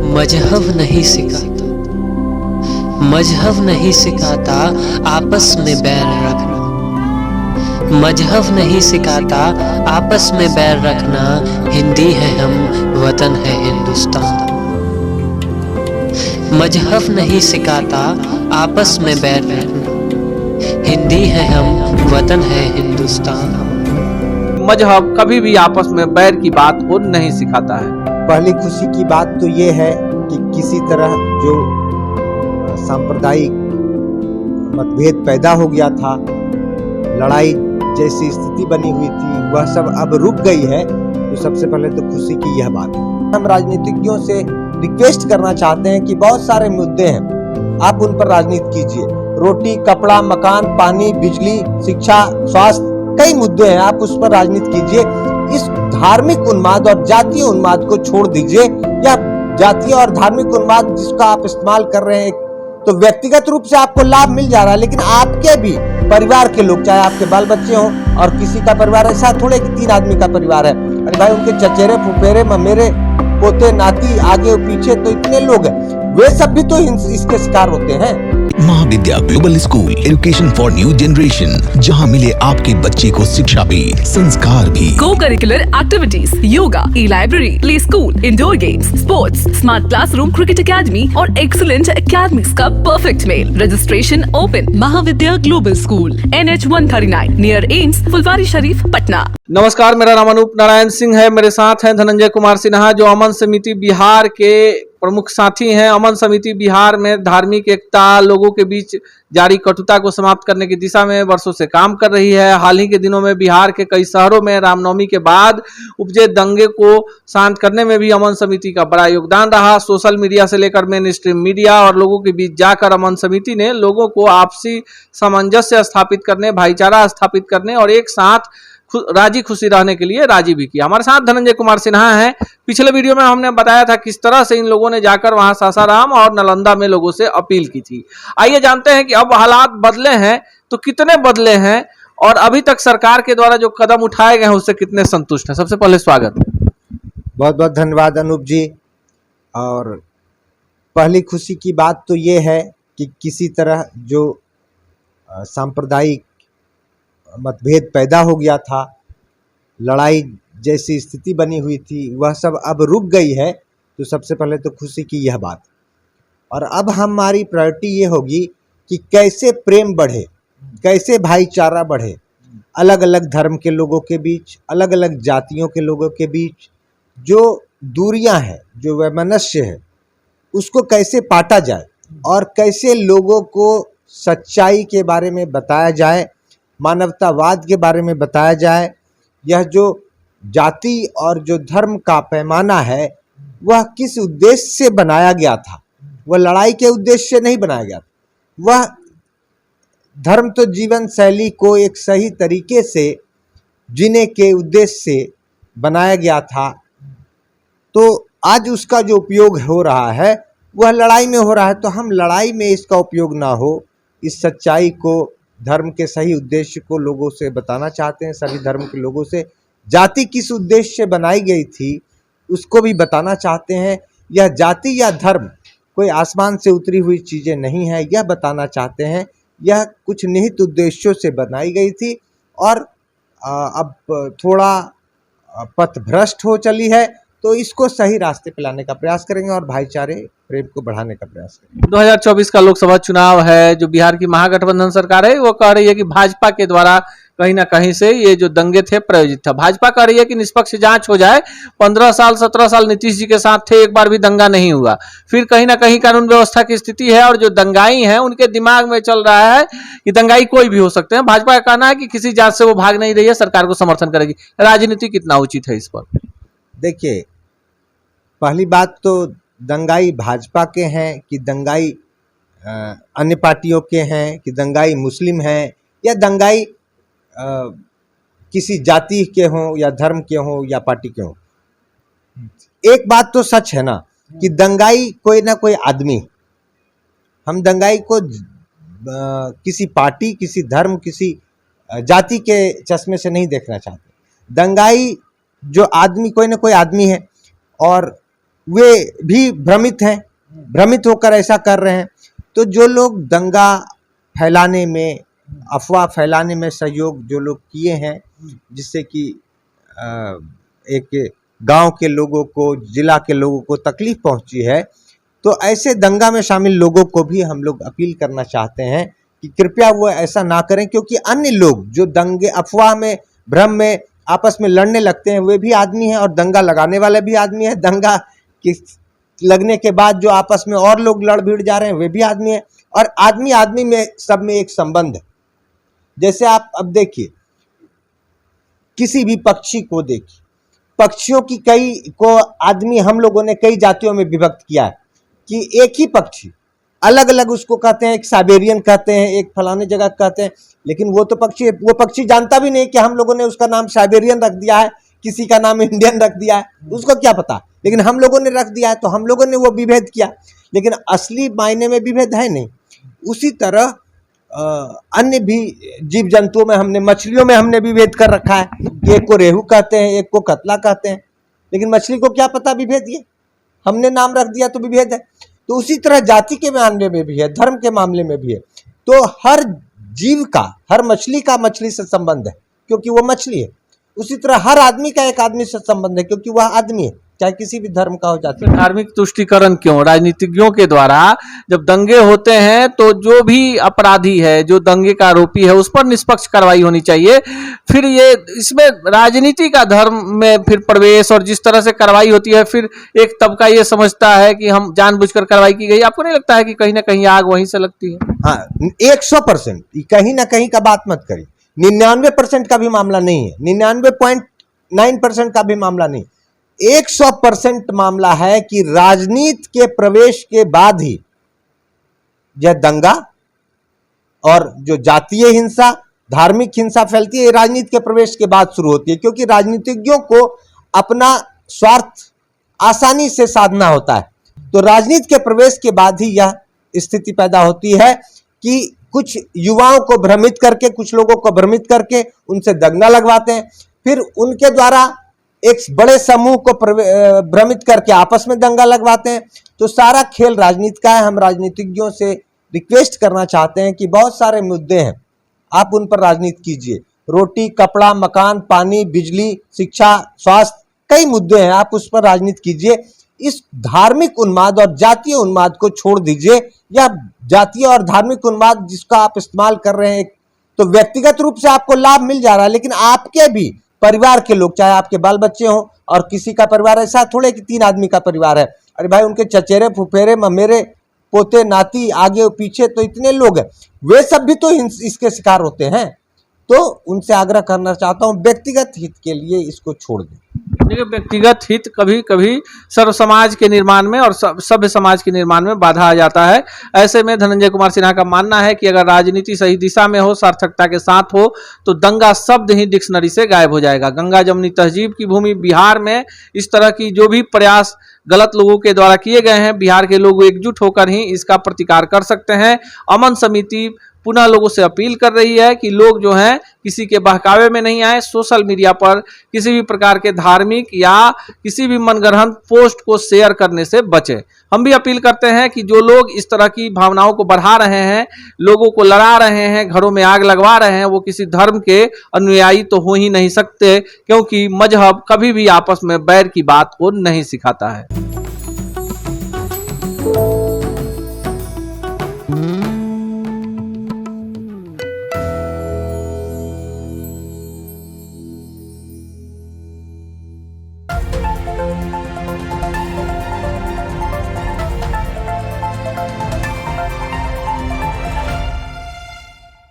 मजहब नहीं सिखाता, मजहब नहीं सिखाता आपस में बैर रखना। मजहब नहीं सिखाता आपस में बैर रखना। हिंदी है हम, वतन है हिंदुस्तान। मजहब नहीं सिखाता आपस में बैर रखना। हिंदी है हम, वतन है हिंदुस्तान। मजहब कभी भी आपस में बैर की बात को नहीं सिखाता है। पहली खुशी की बात तो ये है कि किसी तरह जो सांप्रदायिक मतभेद पैदा हो गया था, लड़ाई जैसी स्थिति बनी हुई थी, वह सब अब रुक गई है। तो सबसे पहले तो खुशी की यह बात है। हम राजनीतिज्ञों से रिक्वेस्ट करना चाहते हैं कि बहुत सारे मुद्दे हैं, आप उन पर राजनीति कीजिए। रोटी, कपड़ा, मकान, पानी, बिजली, शिक्षा, स्वास्थ्य, कई मुद्दे हैं, आप उस पर राजनीति कीजिए। इस धार्मिक उन्माद और जातीय उन्माद को छोड़ दीजिए। या जातीय और धार्मिक उन्माद जिसका आप इस्तेमाल कर रहे हैं, तो व्यक्तिगत रूप से आपको लाभ मिल जा रहा है, लेकिन आपके भी परिवार के लोग, चाहे आपके बाल बच्चे हों, और किसी का परिवार ऐसा थोड़े कि 3 आदमी का परिवार है, अरे भाई उनके चचेरे, फुफेरे, ममेरे, पोते, नाती, आगे और पीछे तो इतने लोग हैं, वे सब भी तो इसके शिकार होते हैं। Mahavidya global school, education for new generation, जहां मिले आपके बच्चे को शिक्षा भी, संस्कार भी। Co curricular activities, yoga, e library, play school, indoor games, sports, smart classroom, cricket academy और एक्सीलेंट एकेडमिक्स का परफेक्ट मेल। Registration open. Mahavidya global school, NH 139 near AIIMS, Phulwari Sharif, Patna. नमस्कार, मेरा नाम अनूप नारायण सिंह है। मेरे साथ हैं धनंजय कुमार सिन्हा, जो अमन समिति बिहार के प्रमुख साथी हैं। अमन समिति बिहार में धार्मिक एकता, लोगों के बीच जारी कटुता को समाप्त करने की दिशा में वर्षों से काम कर रही है। हाल ही के दिनों में बिहार के कई शहरों में रामनवमी के बाद उपजे दंगे को शांत करने में भी अमन समिति का बड़ा योगदान रहा। सोशल मीडिया से लेकर मेन स्ट्रीम मीडिया और लोगों के बीच जाकर अमन समिति ने लोगों को आपसी सामंजस्य स्थापित करने, भाईचारा स्थापित करने और एक साथ राजी खुशी रहने के लिए राजी भी किया। हमारे साथ धनंजय कुमार सिन्हा हैं। पिछले वीडियो में हमने बताया था किस तरह से इन लोगों ने जाकर वहां सासाराम और नालंदा में लोगों से अपील की थी। आइए जानते हैं कि अब हालात बदले हैं तो कितने बदले हैं, और अभी तक सरकार के द्वारा जो कदम उठाए गए हैं उससे कितने संतुष्ट हैं। सबसे पहले स्वागत है। बहुत बहुत धन्यवाद अनूप जी। और पहली खुशी की बात तो ये है कि किसी तरह जो सांप्रदायिक मतभेद पैदा हो गया था, लड़ाई जैसी स्थिति बनी हुई थी, वह सब अब रुक गई है। तो सबसे पहले तो खुशी की यह बात। और अब हमारी प्रायोरिटी ये होगी कि कैसे प्रेम बढ़े, कैसे भाईचारा बढ़े, अलग अलग धर्म के लोगों के बीच, अलग अलग जातियों के लोगों के बीच जो दूरियां हैं, जो वैमनस्य है, उसको कैसे पाटा जाए और कैसे लोगों को सच्चाई के बारे में बताया जाए, मानवतावाद के बारे में बताया जाए। यह जो जाति और जो धर्म का पैमाना है, वह किस उद्देश्य से बनाया गया था? वह लड़ाई के उद्देश्य से नहीं बनाया गया था। वह धर्म तो जीवन शैली को एक सही तरीके से जीने के उद्देश्य से बनाया गया था। तो आज उसका जो उपयोग हो रहा है वह लड़ाई में हो रहा है। तो हम लड़ाई में इसका उपयोग ना हो, इस सच्चाई को, धर्म के सही उद्देश्य को लोगों से बताना चाहते हैं। सभी धर्म के लोगों से जाति किस उद्देश्य से बनाई गई थी उसको भी बताना चाहते हैं। यह जाति या धर्म कोई आसमान से उतरी हुई चीज़ें नहीं है, यह बताना चाहते हैं। यह कुछ निहित उद्देश्यों से बनाई गई थी और अब थोड़ा पथभ्रष्ट हो चली है, तो इसको सही रास्ते पे लाने का प्रयास करेंगे और भाईचारे, प्रेम को बढ़ाने का प्रयास करेंगे। 2024 का लोकसभा चुनाव है। जो बिहार की महागठबंधन सरकार है वो कह रही है कि भाजपा के द्वारा कहीं ना कहीं से ये जो दंगे थे प्रायोजित था। भाजपा कह रही है कि निष्पक्ष जांच हो जाए। 15 साल 17 साल नीतीश जी के साथ थे, एक बार भी दंगा नहीं हुआ। फिर कहीं ना कहीं कानून व्यवस्था की स्थिति है और जो दंगाई हैं उनके दिमाग में चल रहा है कि दंगाई कोई भी हो सकते हैं। भाजपा का कहना है कि किसी जांच से वो भाग नहीं रही है, सरकार को समर्थन करेगी। राजनीति कितना उचित है इस पर? देखिए, पहली बात तो दंगाई भाजपा के हैं कि दंगाई अन्य पार्टियों के हैं, कि दंगाई मुस्लिम हैं, या दंगाई किसी जाति के हों या धर्म के हों या पार्टी के हों। एक बात तो सच है ना कि दंगाई कोई ना कोई आदमी। हम दंगाई को किसी पार्टी, किसी धर्म, किसी जाति के चश्मे से नहीं देखना चाहते। दंगाई जो आदमी, कोई ना कोई आदमी है और वे भी भ्रमित होकर ऐसा कर रहे हैं। तो जो लोग दंगा फैलाने में, अफवाह फैलाने में सहयोग जो लोग किए हैं, जिससे कि एक गांव के लोगों को, जिला के लोगों को तकलीफ पहुंची है, तो ऐसे दंगा में शामिल लोगों को भी हम लोग अपील करना चाहते हैं कि कृपया वो ऐसा ना करें, क्योंकि अन्य लोग जो दंगे, अफवाह में, भ्रम में आपस में लड़ने लगते हैं, वे भी आदमी हैं और दंगा लगाने वाले भी आदमी हैं। दंगा लगने के बाद जो आपस में और लोग लड़ भिड़ जा रहे हैं, वे भी आदमी हैं। और आदमी आदमी में, सब में एक संबंध है। जैसे आप अब देखिए, किसी भी पक्षी को देखिए, पक्षियों की कई को आदमी, हम लोगों ने कई जातियों में विभक्त किया है कि एक ही पक्षी अलग अलग उसको कहते हैं, एक साइबेरियन कहते हैं, एक फलाने जगह कहते हैं, लेकिन वो पक्षी जानता भी नहीं कि हम लोगों ने उसका नाम साइबेरियन रख दिया है, किसी का नाम इंडियन रख दिया है, उसको क्या पता, लेकिन हम लोगों ने रख दिया है, तो हम लोगों ने वो विभेद किया, लेकिन असली मायने में विभेद है नहीं। उसी तरह अन्य भी जीव जंतुओं में, हमने मछलियों में हमने विभेद कर रखा है कि एक को रेहू कहते हैं, एक को कतला कहते हैं, लेकिन मछली को क्या पता विभेद, ये हमने नाम रख दिया तो विभेद है। तो उसी तरह जाति के मामले में भी है, धर्म के मामले में भी है। तो हर जीव का, हर मछली का मछली से संबंध है, क्योंकि वो मछली है। उसी तरह हर आदमी का एक आदमी से संबंध है, क्योंकि वह आदमी है, चाहे किसी भी धर्म का हो, जाति का। धार्मिक तुष्टीकरण क्यों? राजनीतिज्ञों के द्वारा जब दंगे होते हैं तो जो भी अपराधी है, जो दंगे का आरोपी है, उस पर निष्पक्ष कार्रवाई होनी चाहिए। फिर ये इसमें राजनीति का धर्म में फिर प्रवेश, और जिस तरह से कार्रवाई होती है, फिर एक तबका ये समझता है कि हम जानबूझकर कार्रवाई की गई। आपको नहीं लगता है कि कहीं ना कहीं आग वहीं से लगती है? हाँ, 100% कहीं ना कहीं का बात मत करिए। 99% का भी मामला नहीं है, 99.9% का भी मामला नहीं, 100% मामला है कि राजनीति के प्रवेश के बाद ही यह दंगा और जो जातीय हिंसा, धार्मिक हिंसा फैलती है, राजनीति के प्रवेश के बाद शुरू होती है। क्योंकि राजनीतिज्ञों को अपना स्वार्थ आसानी से साधना होता है, तो राजनीति के प्रवेश के बाद ही यह स्थिति पैदा होती है कि कुछ युवाओं को भ्रमित करके, कुछ लोगों को भ्रमित करके उनसे दंगा लगवाते हैं, फिर उनके द्वारा एक बड़े समूह को भ्रमित करके आपस में दंगा लगवाते हैं। तो सारा खेल राजनीति का है। हम राजनीतिज्ञों से रिक्वेस्ट करना चाहते हैं कि बहुत सारे मुद्दे हैं, आप उन पर राजनीति कीजिए। रोटी, कपड़ा, मकान, पानी, बिजली, शिक्षा, स्वास्थ्य, कई मुद्दे हैं, आप उस पर राजनीति कीजिए। इस धार्मिक उन्माद और जातीय उन्माद को छोड़ दीजिए। या जातीय और धार्मिक उन्माद जिसका आप इस्तेमाल कर रहे हैं, तो व्यक्तिगत रूप से आपको लाभ मिल जा रहा है, लेकिन आपके भी परिवार के लोग, चाहे आपके बाल बच्चे हों, और किसी का परिवार ऐसा थोड़े कि 3 आदमी का परिवार है, अरे भाई उनके चचेरे, फुफेरे, ममेरे, पोते, नाती, आगे पीछे, तो इतने लोग हैं, वे सब भी तो इसके शिकार होते हैं। तो उनसे आग्रह करना चाहता हूं, व्यक्तिगत हित के लिए इसको छोड़ दें। देखिए, व्यक्तिगत हित कभी कभी सर्व समाज के निर्माण में और सभ्य समाज के निर्माण में बाधा आ जाता है। ऐसे में धनंजय कुमार सिन्हा का मानना है कि अगर राजनीति सही दिशा में हो, सार्थकता के साथ हो, तो दंगा शब्द ही डिक्शनरी से गायब हो जाएगा। गंगा जमुनी तहजीब की भूमि बिहार में इस तरह की जो भी प्रयास गलत लोगों के द्वारा किए गए हैं, बिहार के लोग एकजुट होकर ही इसका प्रतिकार कर सकते हैं। अमन समिति पुनः लोगों से अपील कर रही है कि लोग जो हैं किसी के बहकावे में नहीं आए, सोशल मीडिया पर किसी भी प्रकार के धार्मिक या किसी भी मनगढ़ंत पोस्ट को शेयर करने से बचें। हम भी अपील करते हैं कि जो लोग इस तरह की भावनाओं को बढ़ा रहे हैं, लोगों को लड़ा रहे हैं, घरों में आग लगवा रहे हैं, वो किसी धर्म के अनुयायी तो हो ही नहीं सकते, क्योंकि मजहब कभी भी आपस में बैर की बात को नहीं सिखाता है।